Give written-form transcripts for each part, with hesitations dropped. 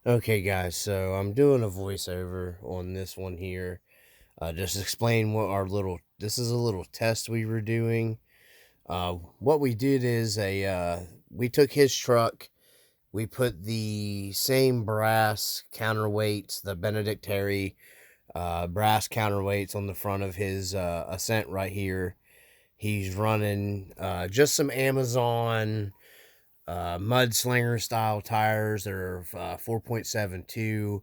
Okay, guys, so I'm doing a voiceover on this one here. Just explain what this is a little test we were doing. What we did is we took his truck, we put the same brass counterweights, the Benedict Terry brass counterweights on the front of his Ascent right here. He's running just some Amazon mudslinger style tires that are 4.72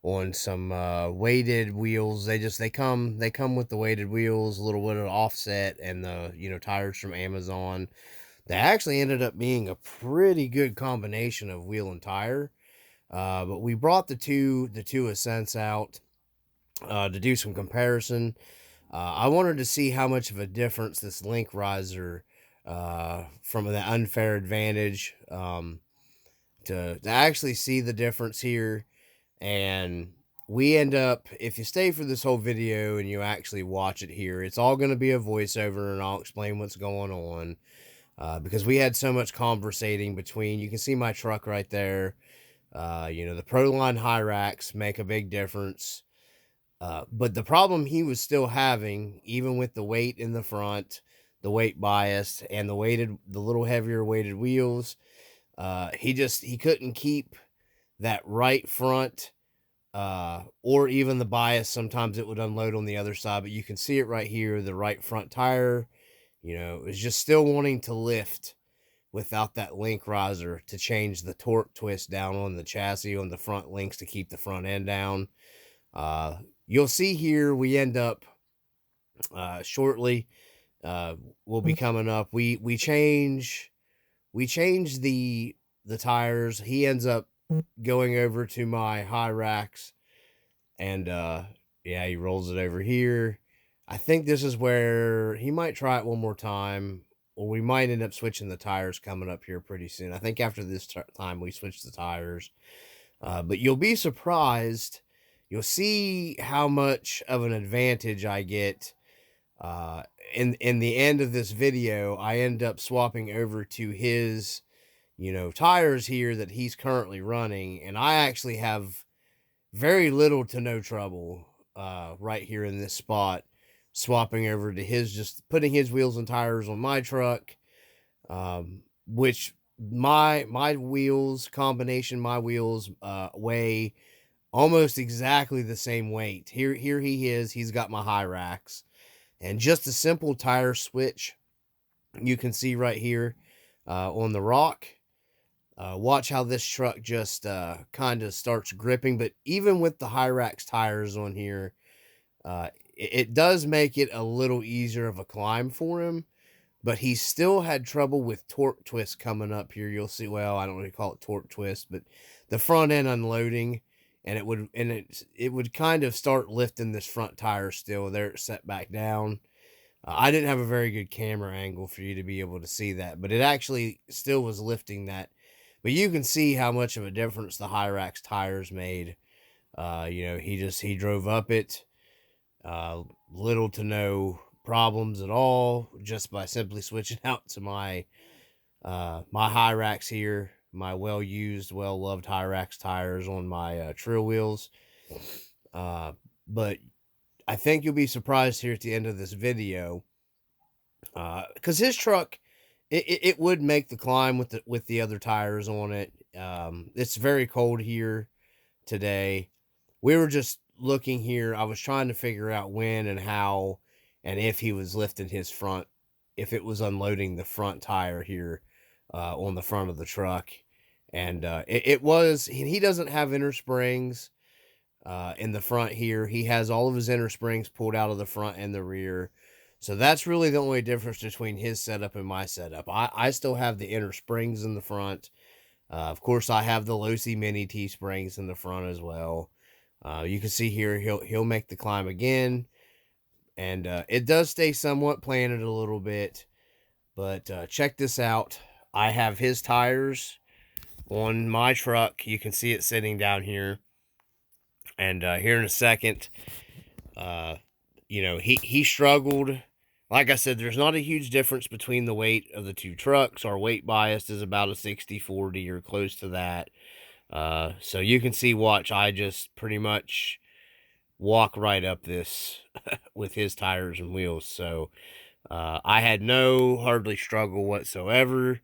on some weighted wheels. They come with the weighted wheels, a little bit of offset, and the tires from Amazon. They actually ended up being a pretty good combination of wheel and tire. But we brought the two Ascents out to do some comparison. I wanted to see how much of a difference this link riser from the unfair advantage, to actually see the difference here. And we end up, if you stay for this whole video and you actually watch it here, it's all going to be a voiceover and I'll explain what's going on. Because we had so much conversating between, you can see my truck right there. The Proline high racks make a big difference. But the problem he was still having, even with the weight in the front, the weight bias, and the little heavier weighted wheels, he couldn't keep that right front, or even the bias. Sometimes it would unload on the other side, but you can see it right here. The right front tire, is just still wanting to lift without that link riser to change the torque twist down on the chassis on the front links to keep the front end down. You'll see here we end up shortly. Will be coming up. We change the tires. He ends up going over to my high racks, and yeah, he rolls it over here. I think this is where he might try it one more time, or we might end up switching the tires coming up here pretty soon. I think after this time we switch the tires. But you'll be surprised. You'll see how much of an advantage I get. In the end of this video, I end up swapping over to his, tires here that he's currently running, and I actually have very little to no trouble right here in this spot, swapping over to his, just putting his wheels and tires on my truck, which my wheels combination, my wheels weigh almost exactly the same weight. Here he is. He's got my high racks, and just a simple tire switch. You can see right here on the rock. Watch how this truck just kind of starts gripping. But even with the Hyrax tires on here, it does make it a little easier of a climb for him. But he still had trouble with torque twist coming up here. You'll see. Well, I don't really call it torque twist, but the front end unloading, and it would kind of start lifting this front tire still. There, it's set back down. I didn't have a very good camera angle for you to be able to see that, but it actually still was lifting that. But you can see how much of a difference the Hyrax tires made. He drove up it, little to no problems at all, just by simply switching out to my Hyrax here, my well-used, well-loved Hyrax tires on my trail wheels. But I think you'll be surprised here at the end of this video, because his truck, it would make the climb with the other tires on it. It's very cold here today. We were just looking here. I was trying to figure out when and how and if he was lifting his front, if it was unloading the front tire here on the front of the truck. And it was, he doesn't have inner springs in the front here. He has all of his inner springs pulled out of the front and the rear. So that's really the only difference between his setup and my setup. I still have the inner springs in the front. Of course, I have the Losi Mini T springs in the front as well. You can see here he'll make the climb again, and it does stay somewhat planted a little bit. But check this out. I have his tires on my truck. You can see it sitting down here. And here in a second, he struggled. Like I said, there's not a huge difference between the weight of the two trucks. Our weight bias is about a 60-40 or close to that. So you can see, watch, I just pretty much walk right up this with his tires and wheels. So I had no hardly struggle whatsoever.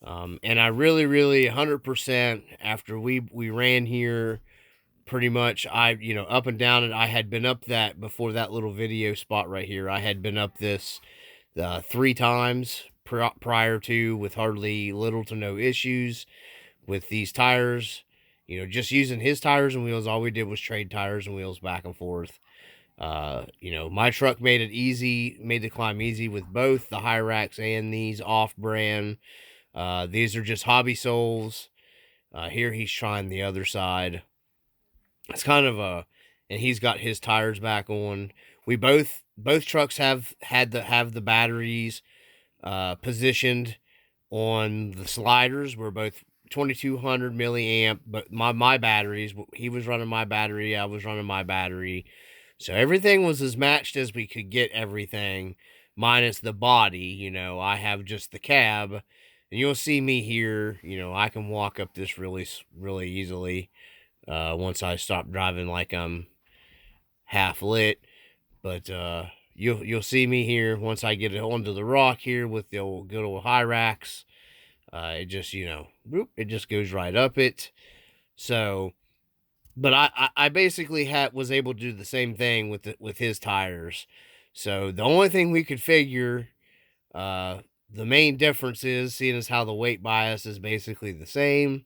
And I really 100% after we ran here, pretty much up and down it. I had been up that before that little video spot right here. I had been up this 3 times prior to, with hardly little to no issues with these tires. Just using his tires and wheels, all we did was trade tires and wheels back and forth. My truck made it easy, made the climb easy with both the Hyrax and these off-brand. These are just hobby soles. Here he's trying the other side. It's kind of and he's got his tires back on. We both trucks have the batteries positioned on the sliders. We're both 2200 milliamp, but my batteries, he was running my battery, I was running my battery. So everything was as matched as we could get everything, minus the body. I have just the cab, and you'll see me here. I can walk up this really easily once I stop driving like I'm half lit. But you'll see me here once I get it onto the rock here with the good old Hyrax. It just, it just goes right up it. So, but I basically was able to do the same thing with his tires. So the only thing we could figure, the main difference is, seeing as how the weight bias is basically the same,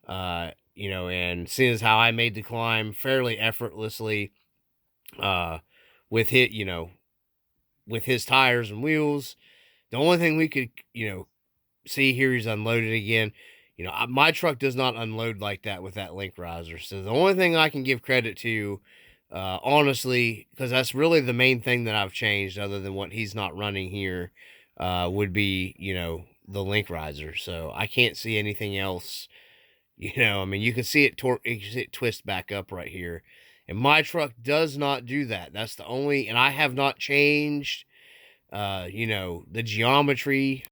and seeing as how I made the climb fairly effortlessly, with with his tires and wheels. The only thing we could, see here, he's unloaded again. My truck does not unload like that with that link riser. So the only thing I can give credit to, honestly, because that's really the main thing that I've changed, other than what he's not running here, would be, the link riser. So I can't see anything else. I mean, you can see it twist back up right here. And my truck does not do that. That's the only, and I have not changed, the geometry